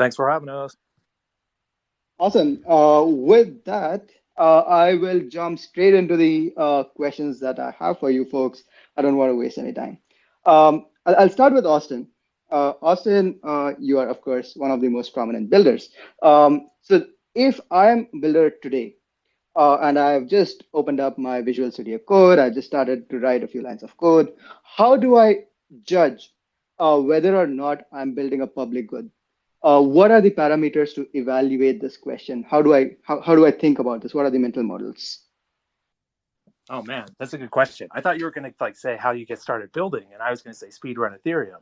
Thanks for having us. Awesome. With that, I will jump straight into the questions that I have for you folks. I don't want to waste any time. I'll start with Austin. Austin, you are, of course, one of the most prominent builders. So if I'm a builder today, and I've just opened up my Visual Studio Code, I just started to write a few lines of code, how do I judge whether or not I'm building a public good? What are the parameters to evaluate this question? How do I think about this? What are the mental models? Oh man, that's a good question. I thought you were going to say how you get started building, and I was going to say speedrun Ethereum.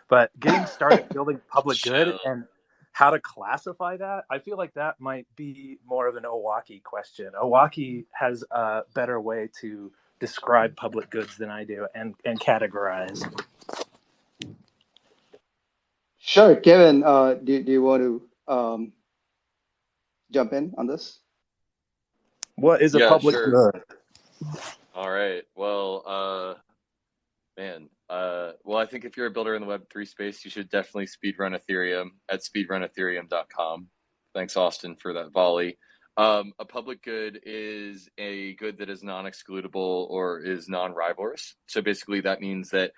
But getting started building public good and how to classify that, I feel like that might be more of an Owocki question. Owocki has a better way to describe public goods than I do and categorize. Sure, Kevin, do you want to jump in on this? What is a public good? All right. Well, I think if you're a builder in the Web3 space, you should definitely speedrun Ethereum at speedrunethereum.com. Thanks, Austin, for that volley. A public good is a good that is non-excludable or is non-rivalrous. So basically that means that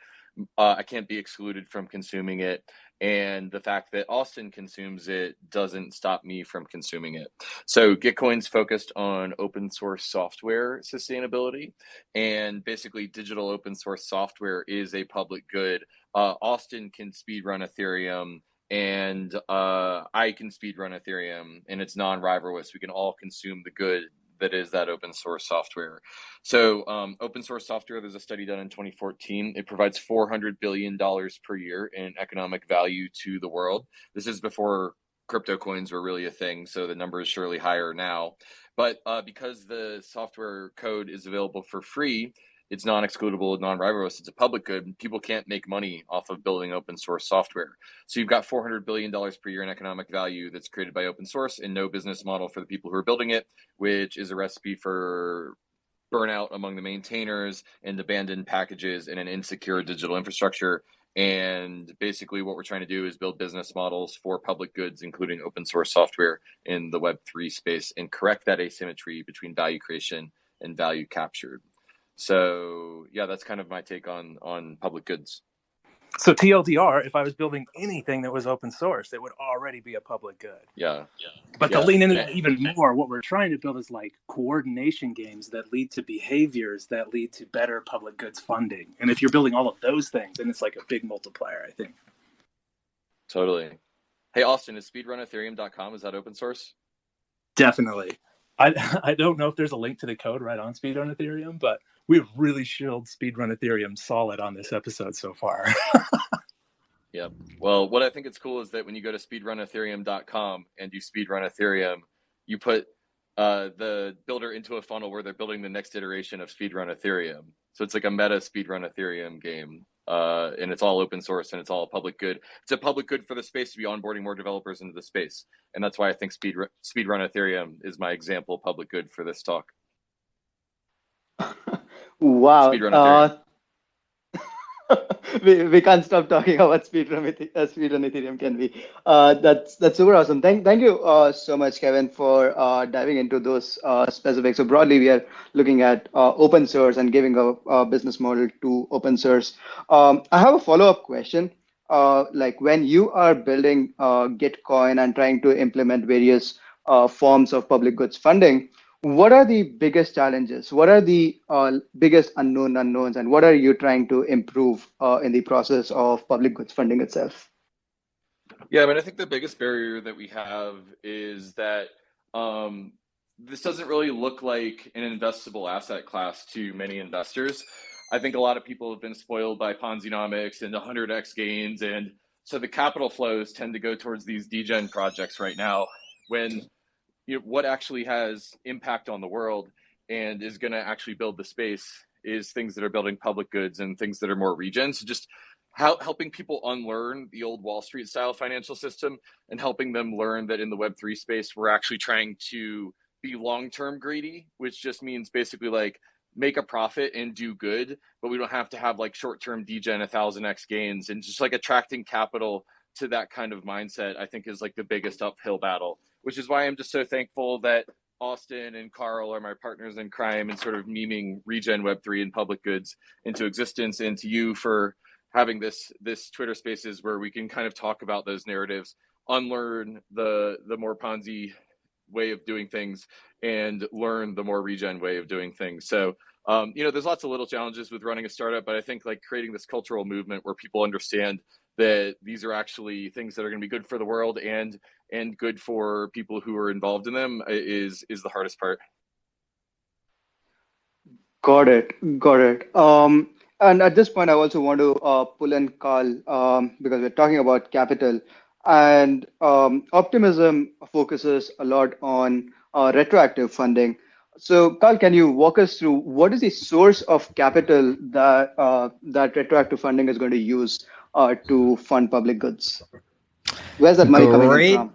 I can't be excluded from consuming it. And the fact that Austin consumes it doesn't stop me from consuming it. So Gitcoin's focused on open source software sustainability, and basically digital open source software is a public good. Austin can speedrun Ethereum, and I can speedrun Ethereum, and it's non-rivalrous. We can all consume the good that is that open source software. So open source software, there's a study done in 2014. It provides $400 billion per year in economic value to the world. This is before crypto coins were really a thing, so the number is surely higher now. But because the software code is available for free, it's non-excludable, non-rivalrous, it's a public good. People can't make money off of building open source software. So you've got $400 billion per year in economic value that's created by open source and no business model for the people who are building it, which is a recipe for burnout among the maintainers and abandoned packages in an insecure digital infrastructure. And basically what we're trying to do is build business models for public goods, including open source software in the Web3 space, and correct that asymmetry between value creation and value captured. So yeah, that's kind of my take on public goods. So TLDR, if I was building anything that was open source, it would already be a public good. Yeah. But to lean into that even more, what we're trying to build is like coordination games that lead to behaviors that lead to better public goods funding. And if you're building all of those things, then it's like a big multiplier, I think. Totally. Hey, Austin, is speedrunethereum.com, is that open source? Definitely. I don't know if there's a link to the code right on Speedrun Ethereum, but we've really shielded Speedrun Ethereum solid on this episode so far. Yep. Well, what I think is cool is that when you go to speedrunethereum.com and you speedrun Ethereum, you put the builder into a funnel where they're building the next iteration of speedrun Ethereum. So it's like a meta speedrun Ethereum game. And it's all open source and it's all public good. It's a public good for the space to be onboarding more developers into the space. And that's why I think speedrun Ethereum is my example public good for this talk. Wow. We can't stop talking about speedrun Ethereum, can we? That's super awesome. Thank you so much, Kevin, for diving into those specifics. So broadly, we are looking at open source and giving a business model to open source. I have a follow-up question. Like when you are building Gitcoin and trying to implement various forms of public goods funding, what are the biggest challenges? What are the biggest unknowns? And what are you trying to improve in the process of public goods funding itself? Yeah, I mean, I think the biggest barrier that we have is that this doesn't really look like an investable asset class to many investors. I think a lot of people have been spoiled by Ponzi-nomics and 100x gains. And so the capital flows tend to go towards these degen projects right now when what actually has impact on the world and is going to actually build the space is things that are building public goods and things that are more regen. So just helping people unlearn the old Wall Street style financial system and helping them learn that in the Web3 space, we're actually trying to be long-term greedy, which just means basically like make a profit and do good, but we don't have to have like short-term degen 1000x gains, and just like attracting capital to that kind of mindset, I think is like the biggest uphill battle, which is why I'm just so thankful that Austin and Karl are my partners in crime and sort of memeing regen Web3 and public goods into existence, and to you for having this Twitter Spaces where we can kind of talk about those narratives, unlearn the more Ponzi way of doing things, and learn the more regen way of doing things. So there's lots of little challenges with running a startup, but I think like creating this cultural movement where people understand that these are actually things that are going to be good for the world and good for people who are involved in them is the hardest part. Got it. Got it. And at this point, I also want to pull in Carl because we're talking about capital. And optimism focuses a lot on retroactive funding. So, Carl, can you walk us through what is the source of capital that retroactive funding is going to use to fund public goods? Where's that money coming in from?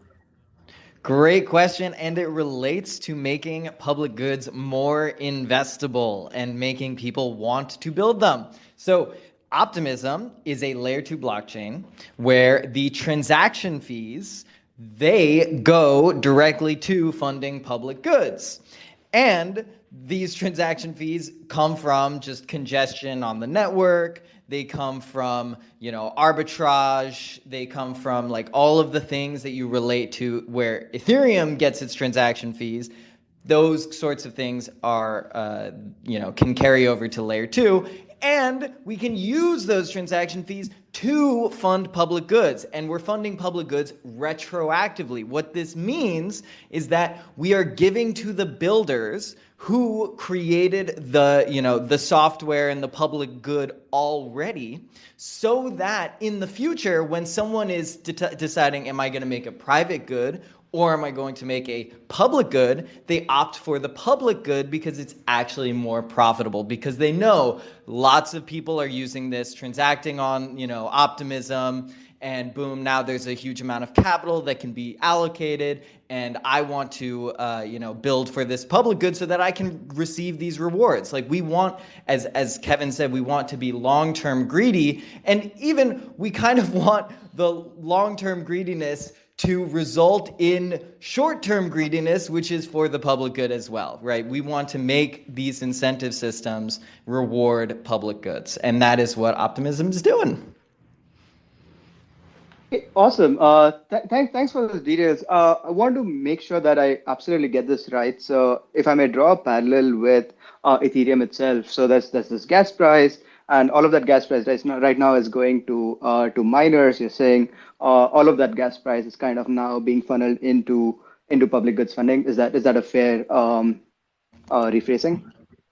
Great question, and it relates to making public goods more investable and making people want to build them. So Optimism is a layer 2 blockchain where the transaction fees, they go directly to funding public goods. And these transaction fees come from just congestion on the network. They come from, arbitrage. They come from like all of the things that you relate to where Ethereum gets its transaction fees. Those sorts of things are, can carry over to layer 2. And we can use those transaction fees to fund public goods. And we're funding public goods retroactively. What this means is that we are giving to the builders who created the software and the public good already, so that in the future, when someone is deciding, am I going to make a private good or am I going to make a public good, they opt for the public good because it's actually more profitable, because they know lots of people are using this, transacting on, Optimism, and boom, now there's a huge amount of capital that can be allocated, and I want to, build for this public good so that I can receive these rewards. Like we want, as Kevin said, we want to be long-term greedy, and even we kind of want the long-term greediness to result in short-term greediness, which is for the public good as well, right? We want to make these incentive systems reward public goods, and that is what Optimism is doing. Awesome. Thanks for those details. I want to make sure that I absolutely get this right. So if I may draw a parallel with Ethereum itself. So there's this gas price, and all of that gas price right now is going to miners. You're saying all of that gas price is kind of now being funneled into public goods funding. Is that a fair rephrasing?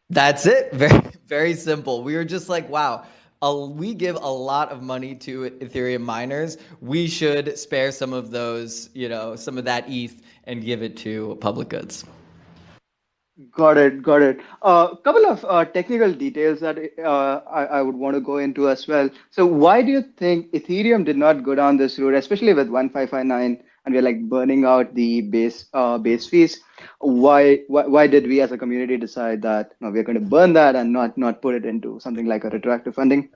That's it. Very, very simple. We were just like, wow. We give a lot of money to Ethereum miners. We should spare some of those, some of that ETH and give it to public goods. Got it. Couple of technical details that I would want to go into as well. So why do you think Ethereum did not go down this route, especially with 1559, and we're like burning out the base fees? Why did we as a community decide that we're going to burn that and not put it into something like a retroactive funding?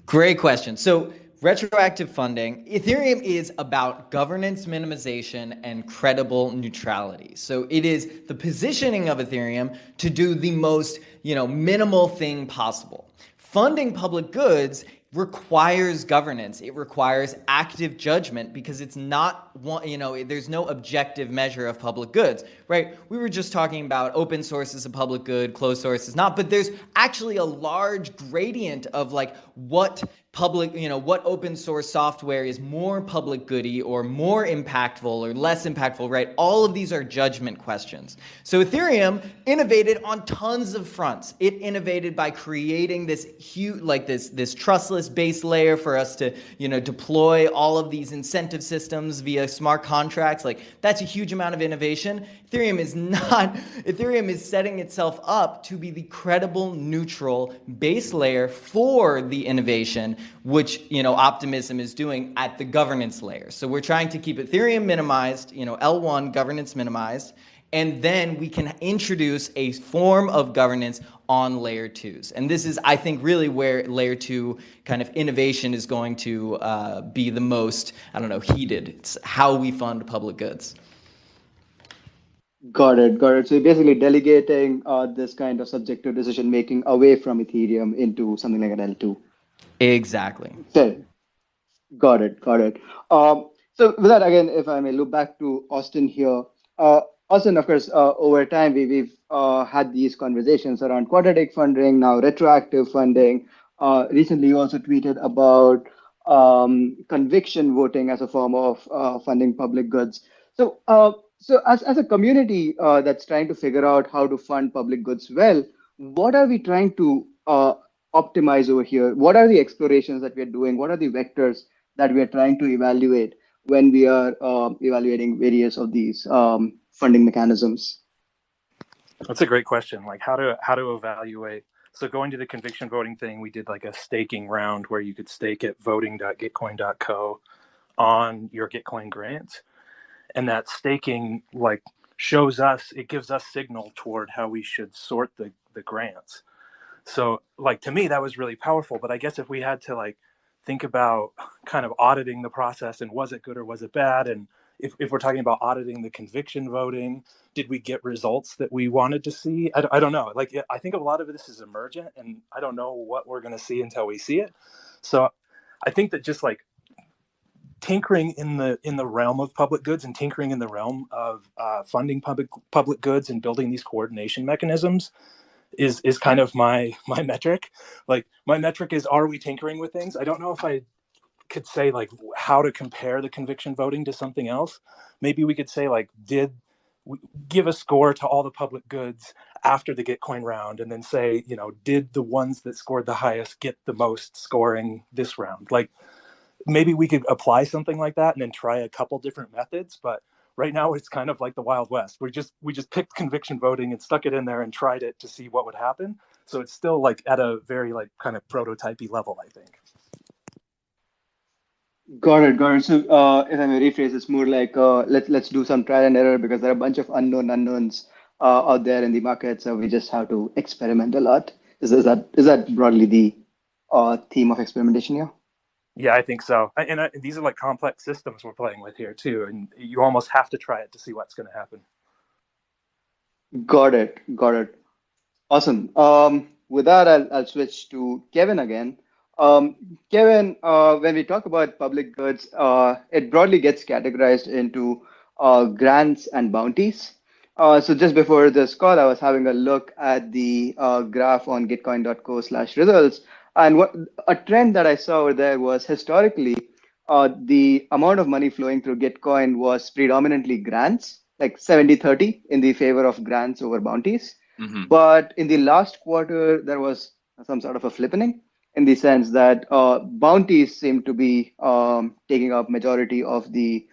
Great question. So retroactive funding, Ethereum is about governance minimization and credible neutrality. So it is the positioning of Ethereum to do the most, minimal thing possible. Funding public goods requires governance. It requires active judgment because it's not one, there's no objective measure of public goods, right? We were just talking about open source is a public good, closed source is not, but there's actually a large gradient of like what public, what open source software is more public goody or more impactful or less impactful, right? All of these are judgment questions. So Ethereum innovated on tons of fronts. It innovated by creating this huge, like this trustless base layer for us to, deploy all of these incentive systems via smart contracts. Like that's a huge amount of innovation. Ethereum is not, Ethereum is setting itself up to be the credible, neutral base layer for the innovation, which, Optimism is doing at the governance layer. So we're trying to keep Ethereum minimized, L1 governance minimized, And then we can introduce a form of governance on layer 2s. And this is, I think, really where layer 2 kind of innovation is going to be the most, heated. It's how we fund public goods. Got it, got it. So you're basically delegating this kind of subjective decision making away from Ethereum into something like an L2. Exactly. So, got it, got it. So with that, again, if I may look back to Austin here, Austin, of course, over time we've had these conversations around quadratic funding, now retroactive funding. Recently, you also tweeted about conviction voting as a form of funding public goods. So as a community that's trying to figure out how to fund public goods well, what are we trying to optimize over here? What are the explorations that we are doing? What are the vectors that we are trying to evaluate when we are evaluating various of these funding mechanisms? That's a great question. Like how to evaluate. So going to the conviction voting thing, we did like a staking round where you could stake at voting.gitcoin.co on your Gitcoin grant. And that staking like it gives us signal toward how we should sort the grants. So like to me that was really powerful. But I guess if we had to like think about kind of auditing the process and was it good or was it bad, and if we're talking about auditing the conviction voting, did we get results that we wanted to see? I don't know. Like I think a lot of this is emergent, and I don't know what we're going to see until we see it. So I think that just like tinkering in the realm of public goods and tinkering in the realm of funding public goods and building these coordination mechanisms is kind of my metric. Like my metric is, are we tinkering with things? I don't know if I could say like how to compare the conviction voting to something else. Maybe we could say like, did we give a score to all the public goods after the Gitcoin round, and then say, did the ones that scored the highest get the most scoring this round? Like maybe we could apply something like that and then try a couple different methods. But right now it's kind of like the Wild West. We just picked conviction voting and stuck it in there and tried it to see what would happen. So it's still like at a very like kind of prototypey level, I think. Got it, got it. So if I may rephrase, it's more like let's do some trial and error because there are a bunch of unknown unknowns out there in the market. So we just have to experiment a lot. Is that broadly the theme of experimentation here? Yeah, I think so. And these are like complex systems we're playing with here too, and you almost have to try it to see what's going to happen. Got it, got it. Awesome. With that, I'll switch to Kevin again. Kevin, when we talk about public goods, it broadly gets categorized into grants and bounties. So just before this call, I was having a look at the graph on gitcoin.co/results. And what a trend that I saw over there was historically, the amount of money flowing through Gitcoin was predominantly grants, like 70-30 in the favor of grants over bounties. Mm-hmm. But in the last quarter, there was some sort of a flippening in the sense that bounties seem to be taking up majority of the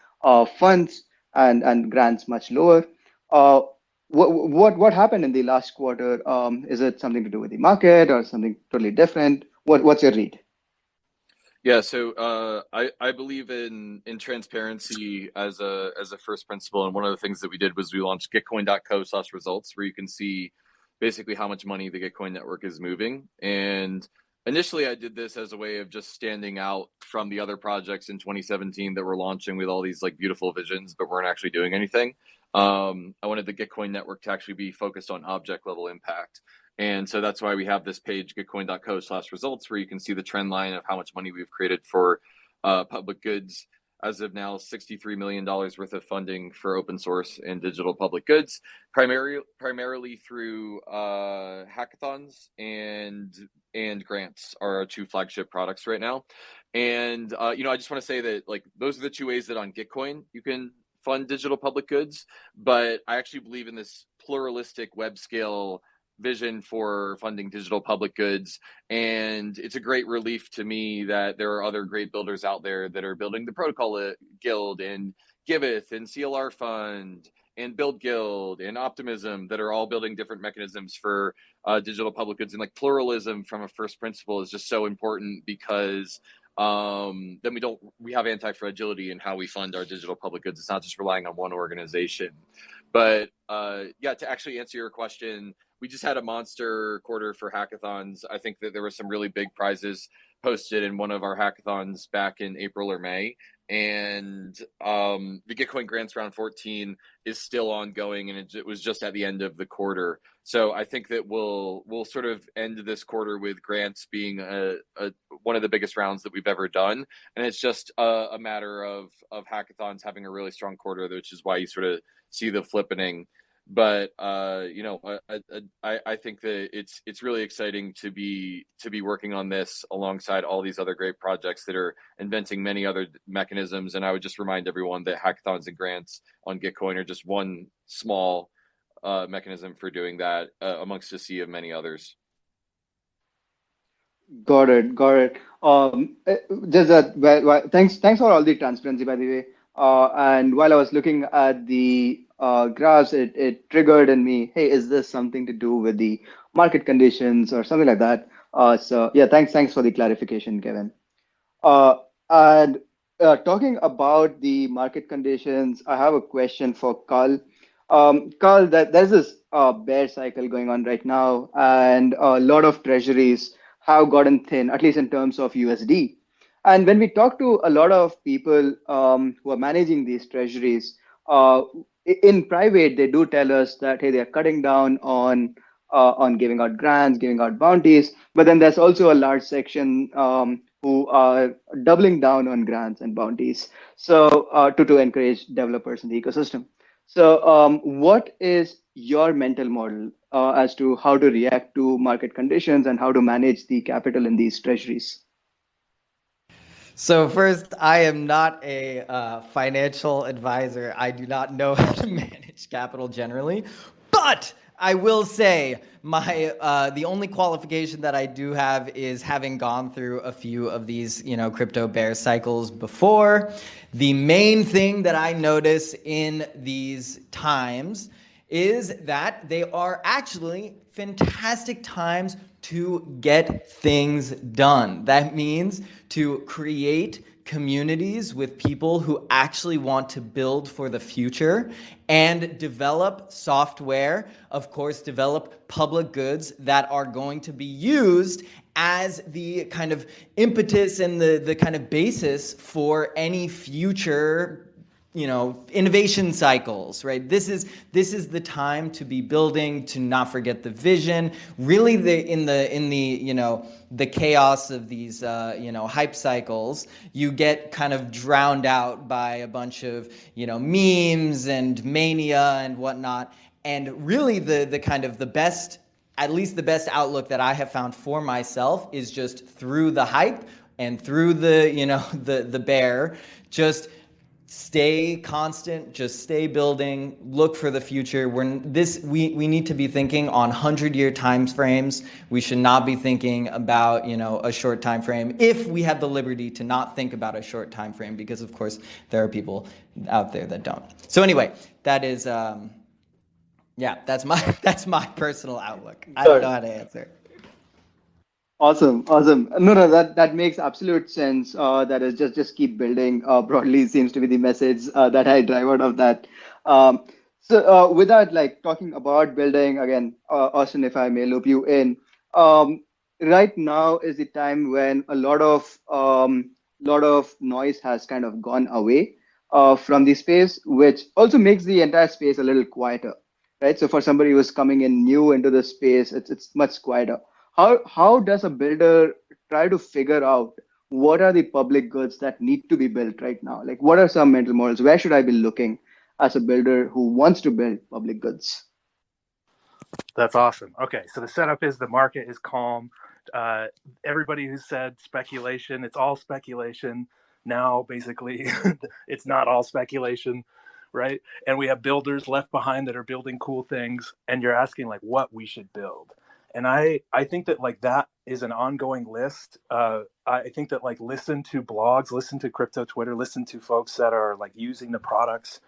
funds and grants much lower. Uh, what happened in the last quarter? Is it something to do with the market or something totally different? What's your read? Yeah, so I believe in transparency as a first principle, and one of the things that we did was we launched gitcoin.co/results, where you can see basically how much money the Gitcoin network is moving. And initially, I did this as a way of just standing out from the other projects in 2017 that were launching with all these like beautiful visions, but weren't actually doing anything. I wanted the Gitcoin network to actually be focused on object level impact. And so that's why we have this page, gitcoin.co/results, where you can see the trend line of how much money we've created for public goods. As of now, $63 million worth of funding for open source and digital public goods, primarily through hackathons and grants are our two flagship products right now. And I just want to say that like those are the two ways that on Gitcoin you can fund digital public goods. But I actually believe in this pluralistic web scale vision for funding digital public goods. And it's a great relief to me that there are other great builders out there that are building the Protocol Guild and Griffith and CLR Fund and Build Guild and Optimism that are all building different mechanisms for digital public goods. And like pluralism from a first principle is just so important because then we have anti-fragility in how we fund our digital public goods. It's not just relying on one organization. But yeah, to actually answer your question, we just had a monster quarter for hackathons. I think that there were some really big prizes posted in one of our hackathons back in April or May. And the Gitcoin Grants Round 14 is still ongoing, and it was just at the end of the quarter. So I think that we'll sort of end this quarter with grants being one of the biggest rounds that we've ever done, and it's just a matter of hackathons having a really strong quarter, which is why you sort of see the flippening. But you know, I think that it's really exciting to be working on this alongside all these other great projects that are inventing many other mechanisms. And I would just remind everyone that hackathons and grants on Gitcoin are just one small mechanism for doing that amongst a sea of many others. Got it. Got it. Just that. Thanks for all the transparency, by the way. And while I was looking at the graphs, it triggered in me, hey, is this something to do with the market conditions or something like that? So yeah, thanks for the clarification, Kevin. And talking about the market conditions, I have a question for Carl. Carl, there's this bear cycle going on right now, and a lot of treasuries have gotten thin, at least in terms of USD. And when we talk to a lot of people who are managing these treasuries, in private, they do tell us that, hey, they're cutting down on giving out grants, giving out bounties. But then there's also a large section who are doubling down on grants and bounties, so to encourage developers in the ecosystem. So, what is your mental model as to how to react to market conditions and how to manage the capital in these treasuries? So first, I am not a financial advisor. I do not know how to manage capital generally, but I will say my the only qualification that I do have is having gone through a few of these, crypto bear cycles before. The main thing that I notice in these times is that they are actually fantastic times to get things done. That means to create communities with people who actually want to build for the future and develop software, of course, develop public goods that are going to be used as the kind of impetus and the kind of basis for any future innovation cycles, right? This is the time to be building, to not forget the vision. Really, in the chaos of these hype cycles, you get kind of drowned out by a bunch of memes and mania and whatnot. And really, the kind of the best, at least the best outlook that I have found for myself is just through the hype and through the bear, just stay constant, just stay building, look for the future. We need to be thinking on 100-year time frames. We should not be thinking about, a short time frame, if we have the liberty to not think about a short time frame, because of course there are people out there that don't. So anyway, that is that's my personal outlook. I don't know how to answer. Awesome. No, that makes absolute sense. That is just keep building. Broadly seems to be the message that I drive out of that. With that, like talking about building again, Austin, if I may loop you in, right now is the time when a lot of noise has kind of gone away from the space, which also makes the entire space a little quieter, right? So for somebody who's coming in new into the space, it's much quieter. How does a builder try to figure out what are the public goods that need to be built right now? Like, what are some mental models? Where should I be looking as a builder who wants to build public goods? That's awesome. Okay, so the setup is the market is calm. Everybody who said speculation, it's all speculation. Now, basically, it's not all speculation, right? And we have builders left behind that are building cool things, and you're asking like what we should build. And I think that like that is an ongoing list. I think that like listen to blogs, listen to crypto Twitter, listen to folks that are like using the products.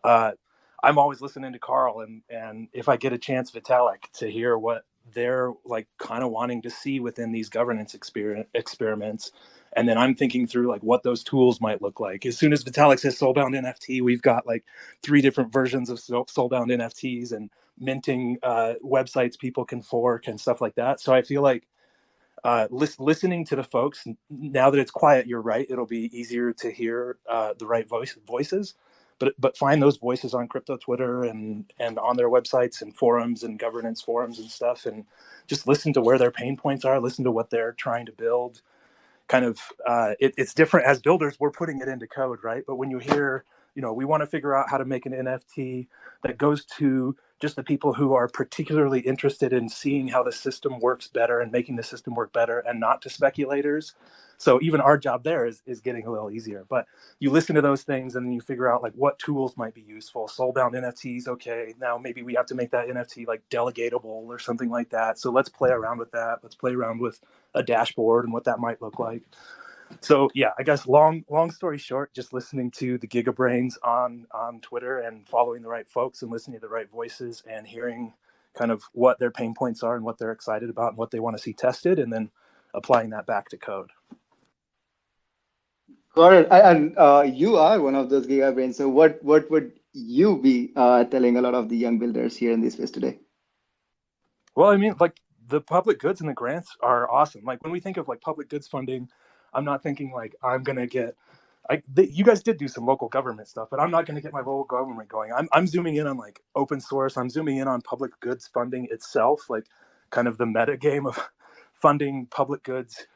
I'm always listening to Karl, and if I get a chance, Vitalik, to hear what they're like kind of wanting to see within these governance experiments. And then I'm thinking through like what those tools might look like. As soon as Vitalik says soulbound NFT, we've got like 3 different versions of soulbound NFTs and minting websites people can fork and stuff like that. So I feel like listening to the folks now that it's quiet, you're right, it'll be easier to hear the right voices, but find those voices on crypto Twitter and on their websites and forums and governance forums and stuff, and just listen to where their pain points are, listen to what they're trying to build. Kind of it's different as builders, we're putting it into code, right? But when you hear, we want to figure out how to make an NFT that goes to just the people who are particularly interested in seeing how the system works better and making the system work better, and not to speculators. So even our job there is getting a little easier. But you listen to those things and then you figure out like what tools might be useful. Soulbound NFTs, okay, now maybe we have to make that NFT like delegatable or something like that. So let's play around with that. Let's play around with a dashboard and what that might look like. So yeah, I guess long story short, just listening to the gigabrains on Twitter and following the right folks and listening to the right voices and hearing kind of what their pain points are and what they're excited about and what they want to see tested, and then applying that back to code. Got it. And you are one of those gigabrains. So what would you be telling a lot of the young builders here in this space today? Well, I mean, like the public goods and the grants are awesome. Like when we think of like public goods funding, I'm not thinking like I'm gonna get. You guys did do some local government stuff, but I'm not going to get my local government going. I'm zooming in on like open source. I'm zooming in on public goods funding itself, like kind of the meta game of funding public goods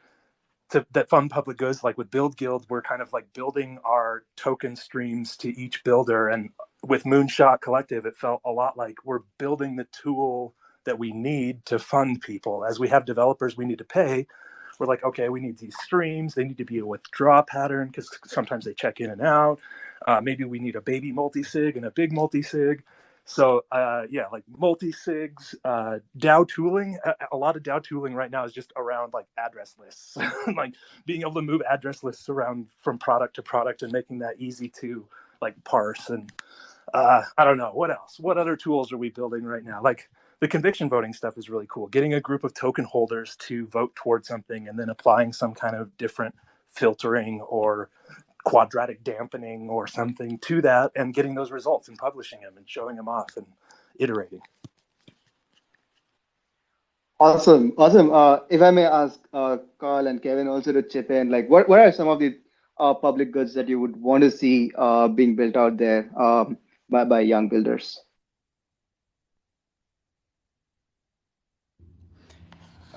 that fund public goods. Like with Build Guild, we're kind of like building our token streams to each builder. And with Moonshot Collective, it felt a lot like we're building the tool that we need to fund people. As we have developers we need to pay, we're like, okay, we need these streams. They need to be a withdraw pattern because sometimes they check in and out. Maybe we need a baby multi-sig and a big multi-sig. So yeah, like multi-sigs, DAO tooling. A lot of DAO tooling right now is just around like address lists, like being able to move address lists around from product to product and making that easy to like parse. And I don't know, what else? What other tools are we building right now? Like the conviction voting stuff is really cool. Getting a group of token holders to vote towards something and then applying some kind of different filtering or quadratic dampening or something to that, and getting those results and publishing them and showing them off and iterating. Awesome. If I may ask Karl and Kevin also to chip in, like what are some of the public goods that you would want to see being built out there by young builders?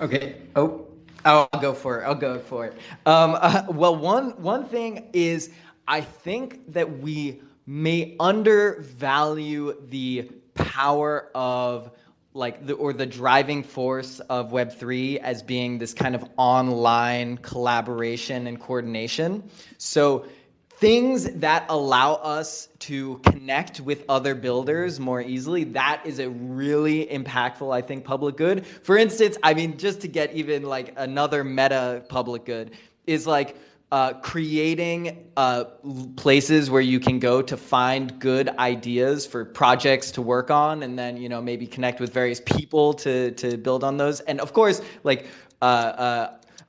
Okay. I'll go for it. Well, one thing is, I think that we may undervalue the power of the driving force of Web3 as being this kind of online collaboration and coordination. So things that allow us to connect with other builders more easily, that is a really impactful, I think, public good. For instance, I mean, just to get even like another meta public good is like creating places where you can go to find good ideas for projects to work on, and then, maybe connect with various people to build on those. And of course, like,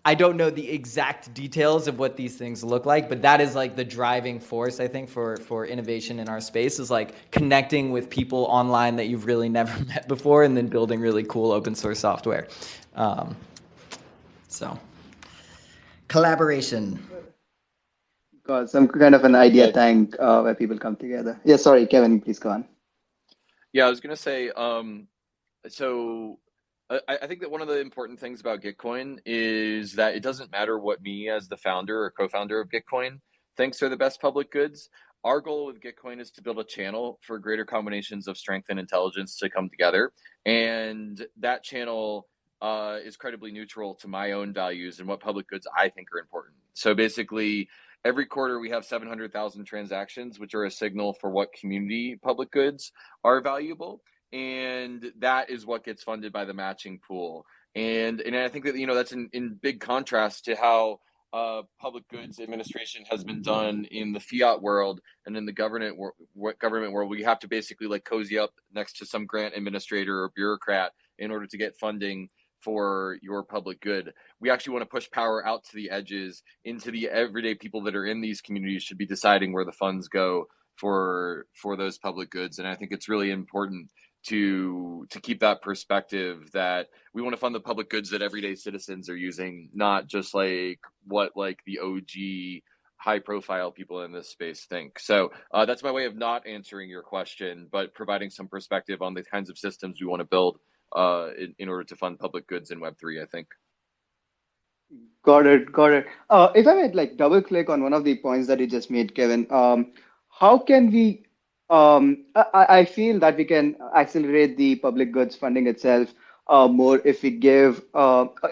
I don't know the exact details of what these things look like, but that is like the driving force, I think, for innovation in our space, is like connecting with people online that you've really never met before, and then building really cool open source software. So collaboration. Got some kind of an idea tank where people come together. Yeah, sorry, Kevin, please go on. Yeah, I was going to say, so I think that one of the important things about Gitcoin is that it doesn't matter what me as the founder or co-founder of Gitcoin thinks are the best public goods. Our goal with Gitcoin is to build a channel for greater combinations of strength and intelligence to come together. And that channel is credibly neutral to my own values and what public goods I think are important. So basically, every quarter we have 700,000 transactions, which are a signal for what community public goods are valuable. And that is what gets funded by the matching pool. And I think that, that's in big contrast to how public goods administration has been done in the fiat world and in the government world. We have to basically like cozy up next to some grant administrator or bureaucrat in order to get funding for your public good. We actually want to push power out to the edges, into the everyday people that are in these communities should be deciding where the funds go for those public goods. And I think it's really important to keep that perspective that we want to fund the public goods that everyday citizens are using, not just like what like the OG high profile people in this space think. So that's my way of not answering your question, but providing some perspective on the kinds of systems we want to build in order to fund public goods in Web3, I think. Got it, got it. If I might like double click on one of the points that you just made, Kevin, how can we, I feel that we can accelerate the public goods funding itself more if we give,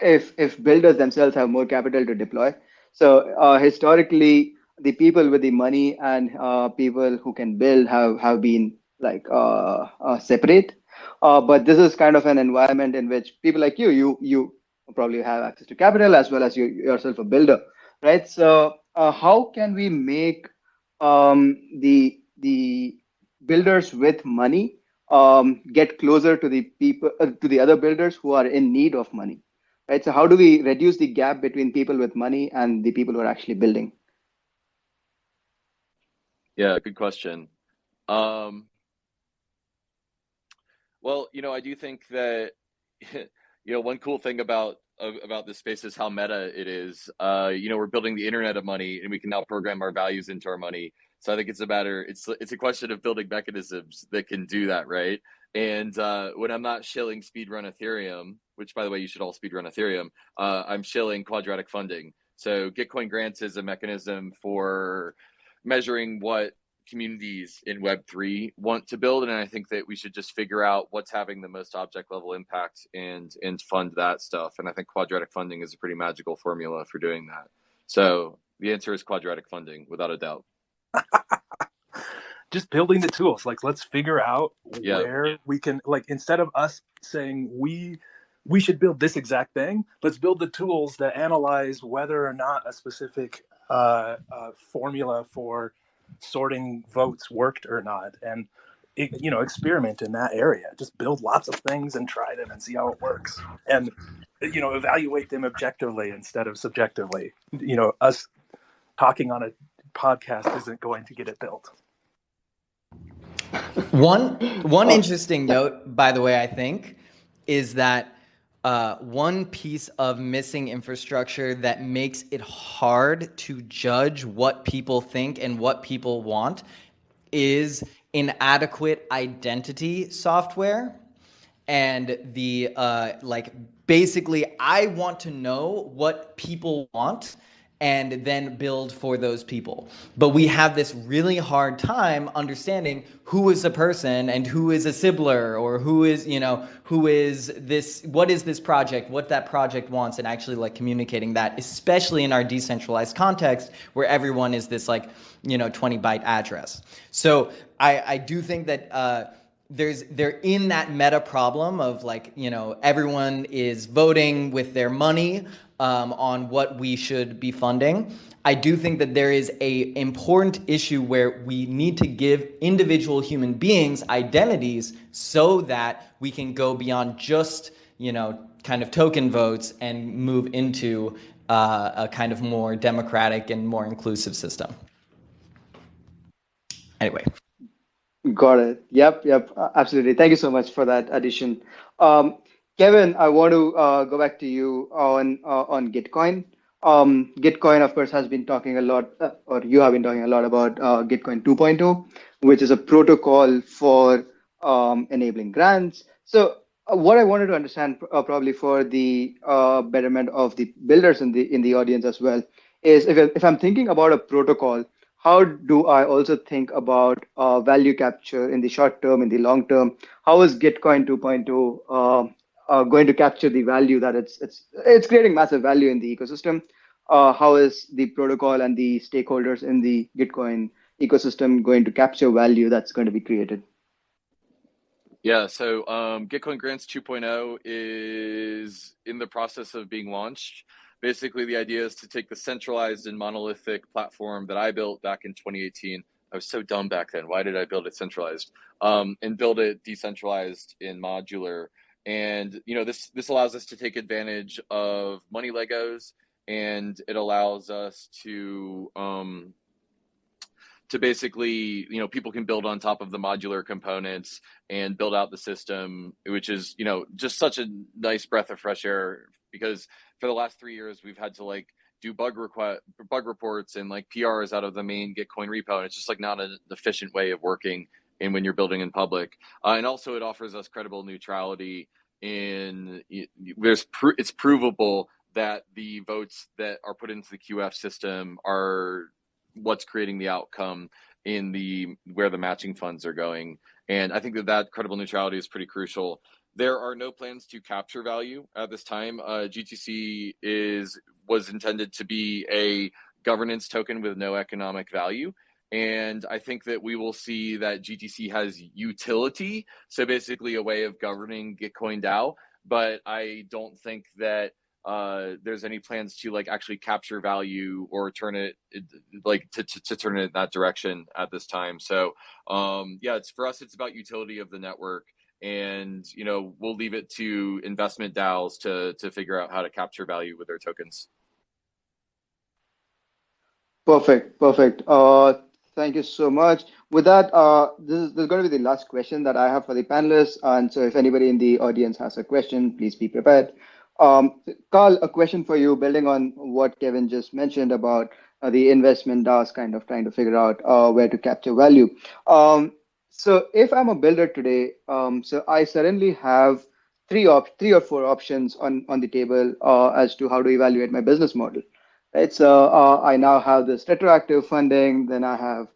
if builders themselves have more capital to deploy. So historically, the people with the money and people who can build have been like separate. But this is kind of an environment in which people like you probably have access to capital as well as you yourself a builder, right? So how can we make the builders with money get closer to the people to the other builders who are in need of money, right? So how do we reduce the gap between people with money and the people who are actually building? Yeah, good question. Well, I do think that one cool thing about this space is how meta it is. We're building the internet of money, and we can now program our values into our money. So I think it's a question of building mechanisms that can do that, right? And when I'm not shilling speedrun Ethereum, which by the way you should all speedrun Ethereum, I'm shilling quadratic funding. So Gitcoin grants is a mechanism for measuring what communities in Web3 want to build, and I think that we should just figure out what's having the most object level impact and fund that stuff. And I think quadratic funding is a pretty magical formula for doing that. So the answer is quadratic funding, without a doubt. Just building the tools. Like, let's figure out where we can, like, instead of us saying we should build this exact thing, let's build the tools that analyze whether or not a specific formula for sorting votes worked or not, and experiment in that area. Just build lots of things and try them and see how it works, and evaluate them objectively instead of subjectively. Us talking on a podcast isn't going to get it built. One interesting note, by the way, I think, is that one piece of missing infrastructure that makes it hard to judge what people think and what people want is inadequate identity software. And the basically, I want to know what people want and then build for those people. But we have this really hard time understanding who is a person and who is a Sibler, or who is this, what is this project, what that project wants, and actually like communicating that, especially in our decentralized context where everyone is this 20-byte address. So I do think that they're in that meta problem of everyone is voting with their money on what we should be funding. I do think that there is a important issue where we need to give individual human beings identities so that we can go beyond just kind of token votes and move into a kind of more democratic and more inclusive system. Anyway. Got it. Yep. Absolutely. Thank you so much for that addition. Kevin, I want to go back to you on Gitcoin. Gitcoin, of course, has been talking a lot, or you have been talking a lot about Gitcoin 2.0, which is a protocol for enabling grants. So what I wanted to understand, probably for the betterment of the builders in the audience as well, is if I'm thinking about a protocol, how do I also think about value capture in the short term, in the long term? How is Gitcoin 2.0 going to capture the value that it's creating massive value in the ecosystem? How is the protocol and the stakeholders in the Gitcoin ecosystem going to capture value that's going to be created? Yeah, so Gitcoin Grants 2.0 is in the process of being launched. Basically, the idea is to take the centralized and monolithic platform that I built back in 2018. I was so dumb back then. Why did I build it centralized? And build it decentralized and modular. And this allows us to take advantage of money Legos, and it allows us to basically, people can build on top of the modular components and build out the system, which is, just such a nice breath of fresh air, because for the last 3 years, we've had to like do bug reports and like PRs out of the main Gitcoin repo. And it's just like not an efficient way of working in when you're building in public. And also it offers us credible neutrality it's provable that the votes that are put into the QF system are what's creating the outcome in where the matching funds are going. And I think that credible neutrality is pretty crucial. There are no plans to capture value at this time. GTC was intended to be a governance token with no economic value. And I think that we will see that GTC has utility, so basically a way of governing Gitcoin DAO. But I don't think that there's any plans to like actually capture value or turn it like to turn it in that direction at this time. So it's for us, it's about utility of the network, and we'll leave it to investment DAOs to figure out how to capture value with their tokens. Perfect. Thank you so much. With that, this is going to be the last question that I have for the panelists. And so if anybody in the audience has a question, please be prepared. Karl, a question for you, building on what Kevin just mentioned about the investment DAOs kind of trying to figure out where to capture value. So if I'm a builder today, so I suddenly have three or four options on the table as to how to evaluate my business model. Right, so I now have this retroactive funding. Then I have,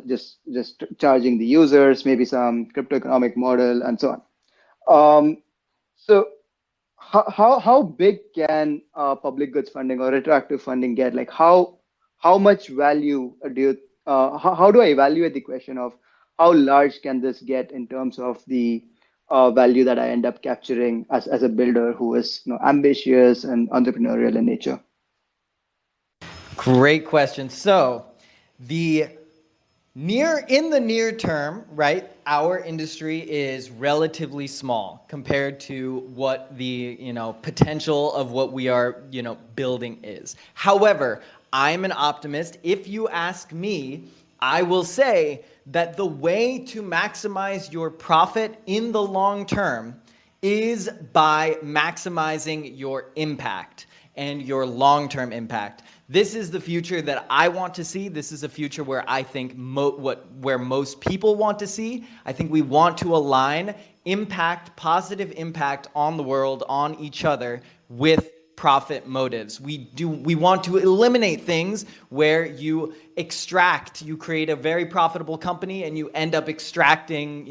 just charging the users, maybe some crypto economic model, and so on. So how big can public goods funding or retroactive funding get? Like how much value do you? How do I evaluate the question of how large can this get in terms of the value that I end up capturing as a builder who is ambitious and entrepreneurial in nature? Great question. So in the near term, right, our industry is relatively small compared to what the potential of what we are building is. However, I'm an optimist. If you ask me, I will say that the way to maximize your profit in the long term is by maximizing your impact and your long-term impact. This is the future that I want to see. This is a future where I think where most people want to see. I think we want to align positive impact on the world, on each other, with profit motives. We want to eliminate things where you create a very profitable company and you end up extracting,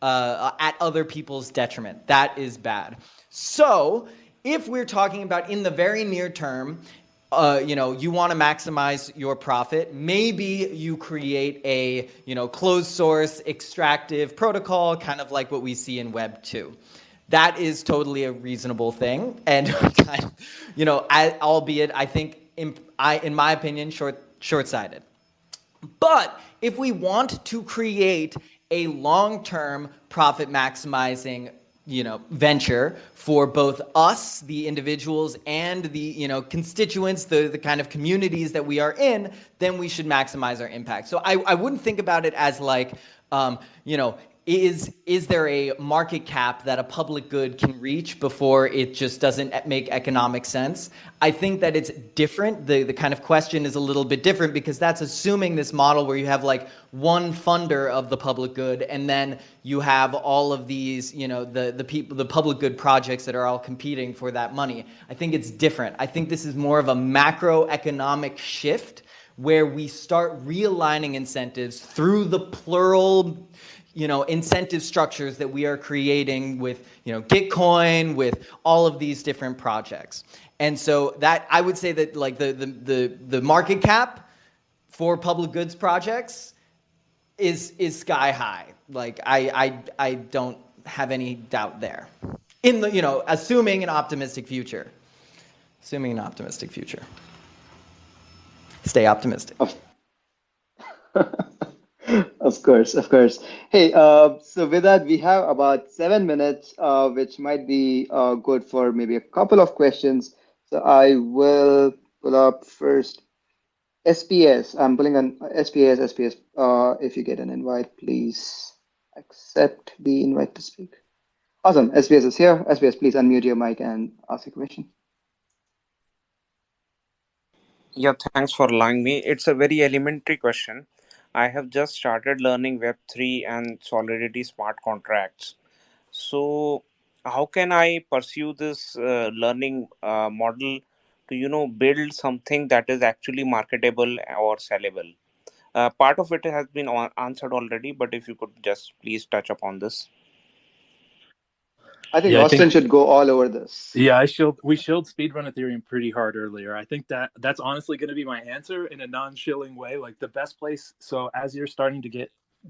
at other people's detriment. That is bad. So if we're talking about in the very near term, you want to maximize your profit. Maybe you create a, closed source extractive protocol, kind of like what we see in Web 2. That is totally a reasonable thing. And, albeit I think, in my opinion, short-sighted. But if we want to create a long-term profit maximizing venture for both us, the individuals, and the constituents, the kind of communities that we are in, then we should maximize our impact. So I wouldn't think about it as like, is there a market cap that a public good can reach before it just doesn't make economic sense? I think that it's different. The kind of question is a little bit different because that's assuming this model where you have like one funder of the public good, and then you have all of these, the public good projects that are all competing for that money. I think it's different. I think this is more of a macroeconomic shift where we start realigning incentives through the plural incentive structures that we are creating with, Gitcoin, with all of these different projects. And so that I would say that like the market cap for public goods projects is sky high. Like I don't have any doubt there. In the, assuming an optimistic future. Assuming an optimistic future. Stay optimistic. Of Of course, of course. Hey, so with that, we have about 7 minutes, which might be good for maybe a couple of questions. So I will pull up first SPS. I'm pulling on SPS, SPS. If you get an invite, please accept the invite to speak. Awesome. SPS is here. SPS, please unmute your mic and ask a question. Yeah, thanks for allowing me. It's a very elementary question. I have just started learning Web3 and Solidity smart contracts. So, how can I pursue this learning model to, build something that is actually marketable or sellable? Part of it has been answered already, but if you could just please touch upon this. I think Yeah, I Austin think should go all over this. yeah, we shilled speedrun Ethereum pretty hard earlier. I think that's honestly going to be my answer in a non-shilling way. Like the best place. So as you're starting to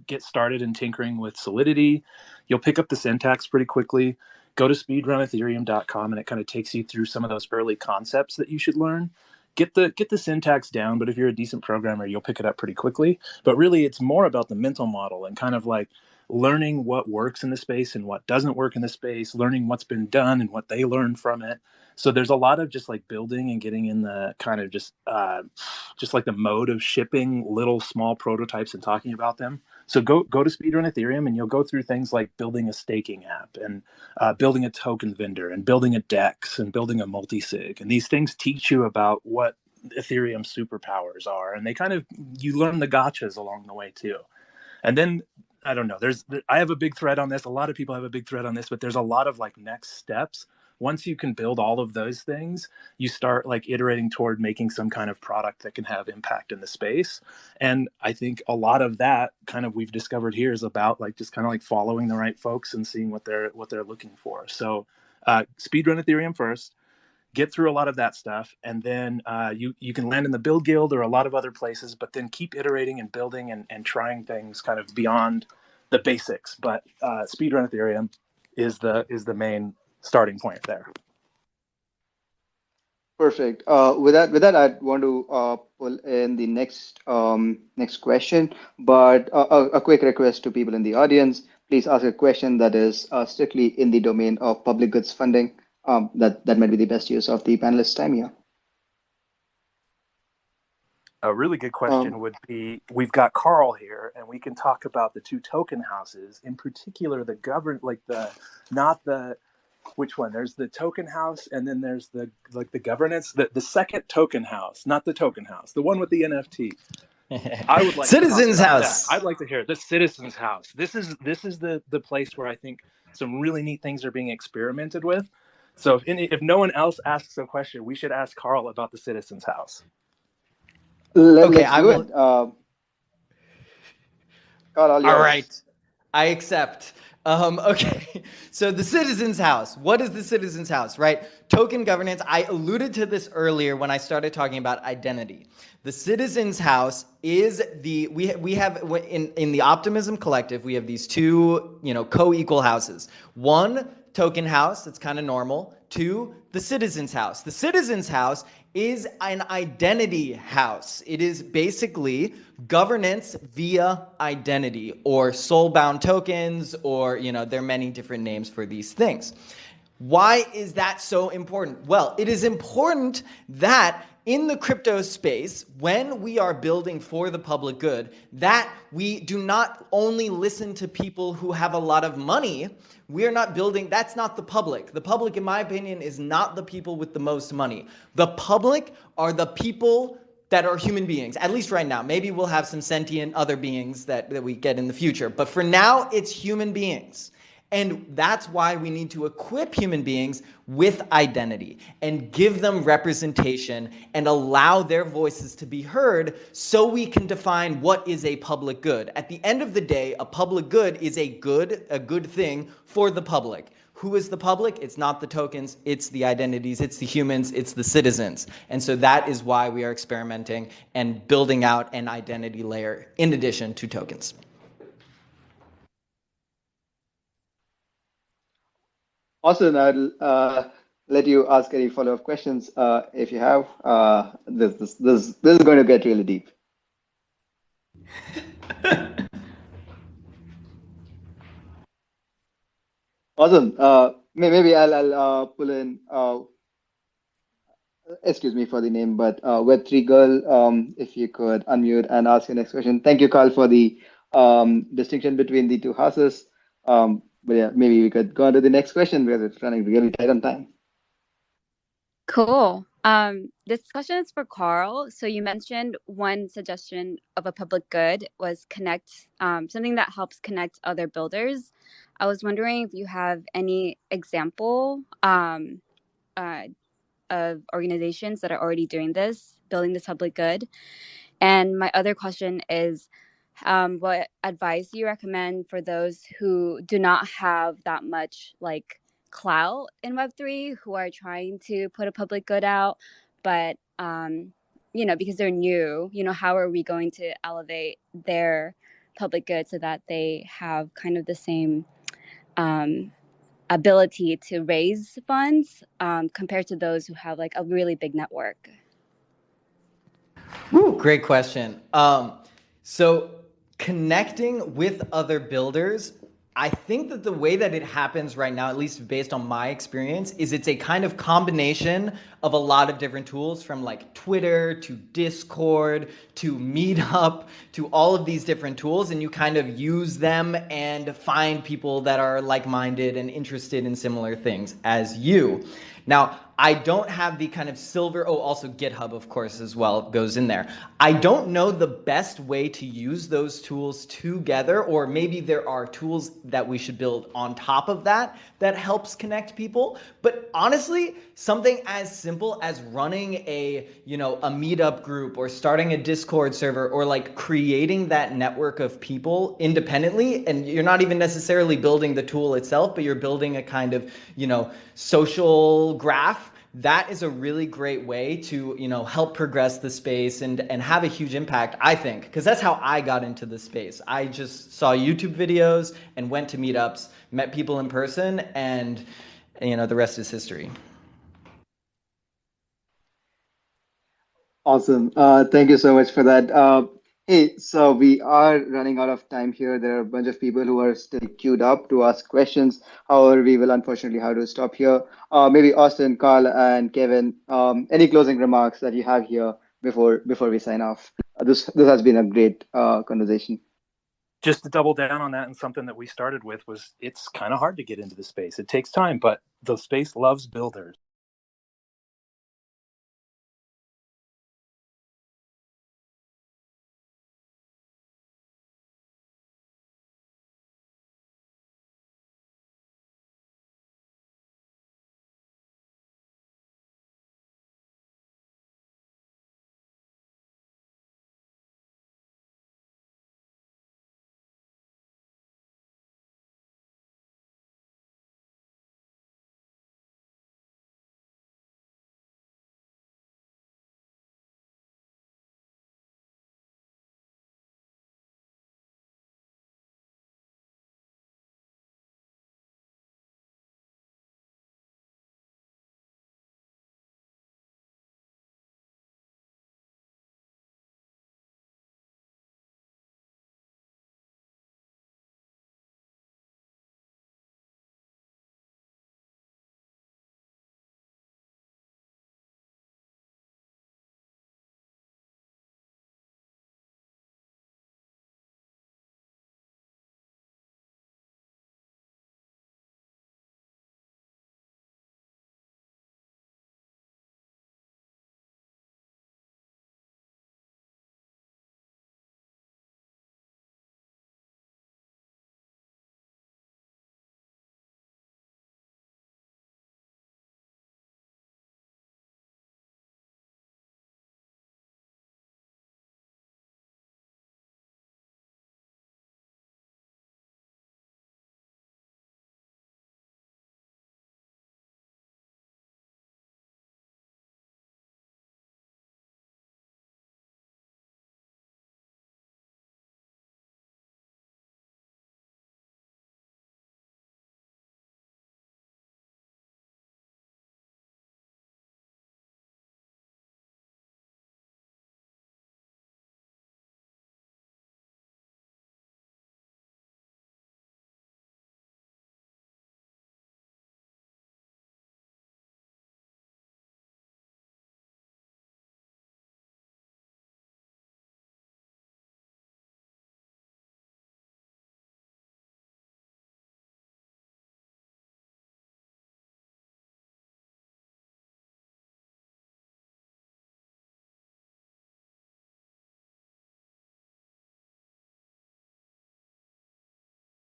get started in tinkering with Solidity, you'll pick up the syntax pretty quickly. Go to speedrunethereum.com and it kind of takes you through some of those early concepts that you should learn. Get the syntax down, but if you're a decent programmer, you'll pick it up pretty quickly. But really, it's more about the mental model and kind of like learning what works in the space and what doesn't work in the space, learning what's been done and what they learned from it. So there's a lot of just like building and getting in the kind of just like the mode of shipping little small prototypes and talking about them. So go to Speedrun Ethereum and you'll go through things like building a staking app and building a token vendor and building a DEX and building a multi-sig. And these things teach you about what Ethereum superpowers are. And they kind of, you learn the gotchas along the way too. And then I don't know. I have a big thread on this. A lot of people have a big thread on this, but there's a lot of like next steps. Once you can build all of those things, you start like iterating toward making some kind of product that can have impact in the space. And I think a lot of that kind of we've discovered here is about like just kind of like following the right folks and seeing what they're looking for. So speedrun Ethereum first. Get through a lot of that stuff, and then you can land in the build guild or a lot of other places, but then keep iterating and building and trying things kind of beyond the basics. But speedrun Ethereum is the main starting point there. Perfect. With that, I'd want to pull in the next question, but a quick request to people in the audience: please ask a question that is strictly in the domain of public goods funding. That might be the best use of the panelists' time here. A really good question would be, we've got Karl here, and we can talk about the two token houses, in particular which one? There's the token house, and then there's the governance, the second token house, not the token house, the one with the NFT. I would like Citizens House. I'd like to hear the Citizens House. This is the place where I think some really neat things are being experimented with. So if no one else asks a question, we should ask Karl about the Citizens House. Okay, I will. Karl, all right, I accept. Okay, so the Citizens House. What is the Citizens House, right? Token governance. I alluded to this earlier when I started talking about identity. The Citizens House is we have in the Optimism Collective, we have these two, co-equal houses. One, token house, that's kind of normal. Two, the Citizens House. The Citizens House is an identity house. It is basically governance via identity, or soulbound tokens, or there are many different names for these things. Why is that so important? Well, it is important that in the crypto space, when we are building for the public good, that we do not only listen to people who have a lot of money. We are not building, that's not the public. The public, in my opinion, is not the people with the most money. The public are the people that are human beings, at least right now. Maybe we'll have some sentient other beings that we get in the future. But for now, it's human beings. And that's why we need to equip human beings with identity and give them representation and allow their voices to be heard so we can define what is a public good. At the end of the day, a public good is a good thing for the public. Who is the public? It's not the tokens, it's the identities, it's the humans, it's the citizens. And so that is why we are experimenting and building out an identity layer in addition to tokens. Austin, I'll let you ask any follow-up questions if you have. This is going to get really deep. Awesome. Maybe I'll pull in. Excuse me for the name, but Web3 girl, if you could unmute and ask your next question. Thank you, Carl, for the distinction between the two houses. But yeah, maybe we could go on to the next question because it's running really tight on time. Cool. This question is for Karl. So you mentioned one suggestion of a public good was connect, something that helps connect other builders. I was wondering if you have any example of organizations that are already doing this, building this public good. And my other question is, what advice do you recommend for those who do not have that much like clout in Web3, who are trying to put a public good out, but because they're new, how are we going to elevate their public good so that they have kind of the same ability to raise funds compared to those who have like a really big network? Woo, great question. So connecting with other builders, I think that the way that it happens right now, at least based on my experience, is it's a kind of combination of a lot of different tools, from like Twitter to Discord to Meetup to all of these different tools, and you kind of use them and find people that are like-minded and interested in similar things as you. Now, I don't have the kind of silver, also GitHub, of course, as well, goes in there. I don't know the best way to use those tools together, or maybe there are tools that we should build on top of that helps connect people. But honestly, something as simple as running a meetup group or starting a Discord server, or like creating that network of people independently, and you're not even necessarily building the tool itself, but you're building a kind of, social graph. That is a really great way to, help progress the space and have a huge impact, I think, because that's how I got into the space. I just saw YouTube videos and went to meetups, met people in person, and the rest is history. Awesome. Thank you so much for that. Hey, so we are running out of time here. There are a bunch of people who are still queued up to ask questions. However, we will unfortunately have to stop here. Maybe Austin, Carl, and Kevin, any closing remarks that you have here before we sign off? This has been a great conversation. Just to double down on that, and something that we started with was, it's kind of hard to get into the space. It takes time, but the space loves builders.